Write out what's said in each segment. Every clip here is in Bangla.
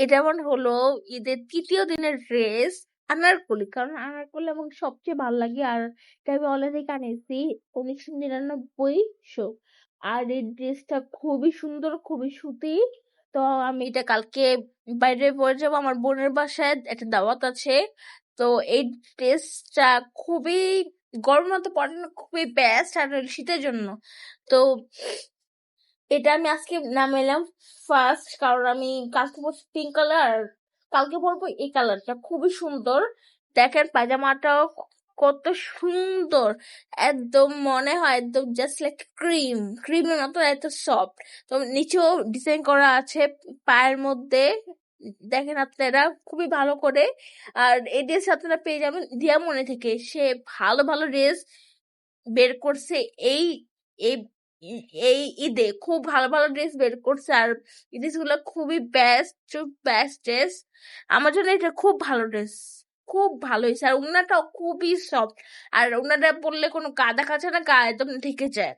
এটা মনে হলো ঈদের ৩য় দিনের ড্রেস আনারকলি। কারণ আনারকলি আমাকে সবচেয়ে ভালো লাগে। আর এটা আমি অনলাইন থেকে আনিয়েছি ১৯৯৯ আর এই ড্রেসটা খুবই সুন্দর, খুবই সুতি। তো আমি এটা কালকে বাইরে পরে যাবো, আমার বোনের বাসায় একটা দাওয়াত আছে। তো এই ড্রেসটা খুবই গরমের তো পরে না, খুবই বেস্ট আর শীতের জন্য। তো এটা আমি আজকে নামাইলাম ফার্স্ট, কারণ আমি কালকে পরছি পিঙ্ক কালার, কালকে পরবো এই কালারটা। খুবই সুন্দর, দেখেন পায়জামাটাও কত সুন্দর। একদম মনে হয় একদম জাস্ট লাইক ক্রিমের মতো, এত সফট। তো নিচেও ডিজাইন করা আছে পায়ের মধ্যে, দেখেন আপনারা খুবই ভালো করে। আর এই ড্রেস আপনারা পেয়ে যাবেন দিয়ামনি থেকে। সে ভালো ভালো ড্রেস বের করছে এই এই এই ঈদে, খুব ভালো ভালো ড্রেস বের করছে। আর এই ড্রেস গুলো খুবই বেস্ট বেস্ট ড্রেস। আমার জন্য এটা খুব ভালো ড্রেস, খুব ভালো হয়েছে। আর ওনাটাও খুবই সফট, আর ওনাটা পরলে কোনো কাদা কাছে না, গা একদম ঢেকে যায়।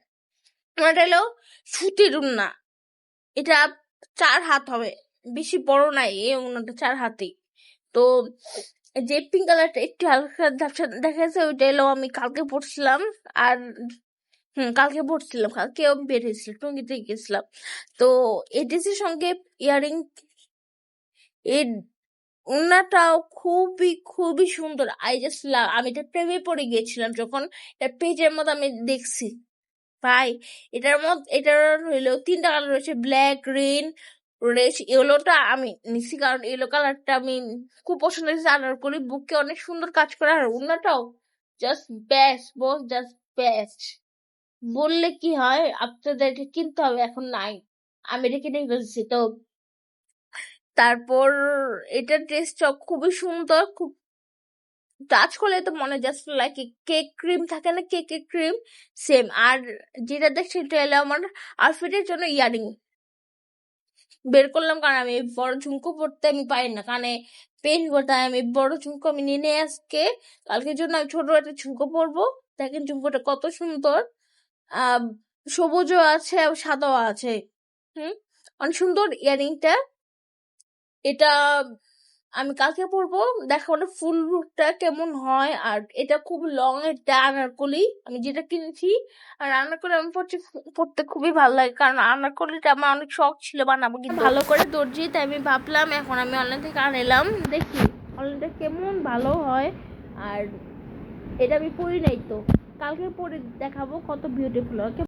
ওনাটা হলো সুতির উন্না, এটা 4 হাত হবে, বেশি বড় নাই এই ওনাটা, 4 হাতই। তো যে পিঙ্ক কালারটা একটু হালকা ঝাপসা দেখা যাচ্ছে, ওইটা এলো আমি কালকে পরছিলাম। আর কালকে পরছিলাম, কালকে বের হয়েছিল, টঙ্গিতে গেছিলাম। তো এই ড্রেসের সঙ্গে ইয়ারিং, এই ওড়নাটাও খুবই খুবই সুন্দর। আই জাস্ট লাভ, আমি এটা প্রেমে পড়ে গিয়েছিলাম যখন এটা পেজের মধ্যে আমি দেখছি। ভাই এটার হইলো 3টা কালার রয়েছে, ব্ল্যাক, গ্রিন, রেড। ইয়েলোটা আমি নিছি কারণ ইয়েলো কালারটা আমি খুব পছন্দ হয়েছে। আনারকলি বুকে অনেক সুন্দর কাজ করে, আর ওড়নাটাও জাস্ট বেস্ট বস, জাস্ট বেস্ট। বললে কি হয়, আপনাদেরকে কিনতে হবে, এখন নাই, আমি এটা কিনে ফেলছি। তো তারপর এটার টেস্টটা খুবই সুন্দর, খুব টাচ করলে তো মনে জাস্ট লাইক কেক ক্রিম থাকে না, কেকের ক্রিম সেম। আর যেটা দেখছি এটা হলো আমার আউটফিটের জন্য ইয়ারিং বের করলাম, কারণ আমি বড় ঝুমকো পরতে আমি পাই না, কানে পেন তাই আমি বড় ঝুমকো আমি নিয়ে নেই আজকে। কালকের জন্য আমি ছোট একটা ঝুমকো পরবো। দেখেন ঝুমকোটা কত সুন্দর, আহ সবুজও আছে আর সাদাও আছে। অনেক সুন্দর ইয়ারিংটা। এটা আমি কালকে পরবো, দেখো না ফুল লুকটা কেমন হয়। আর এটা খুব লং, একটা আনারকলি আমি যেটা কিনেছি। আর আনারকলি আমি পরতে খুবই ভালো লাগে, কারণ আনারকলিটা আমার অনেক শখ ছিল বানাবো, কিন্তু ভালো করে দর্জি, তাই আমি ভাবলাম এখন আমি অনলাইন থেকে আনলাম, দেখি অনলাইনটা কেমন ভালো হয়। আর এটা আমি পরি নাই, তো কালকে পরে দেখাবো কত বিউটিফুল হয়।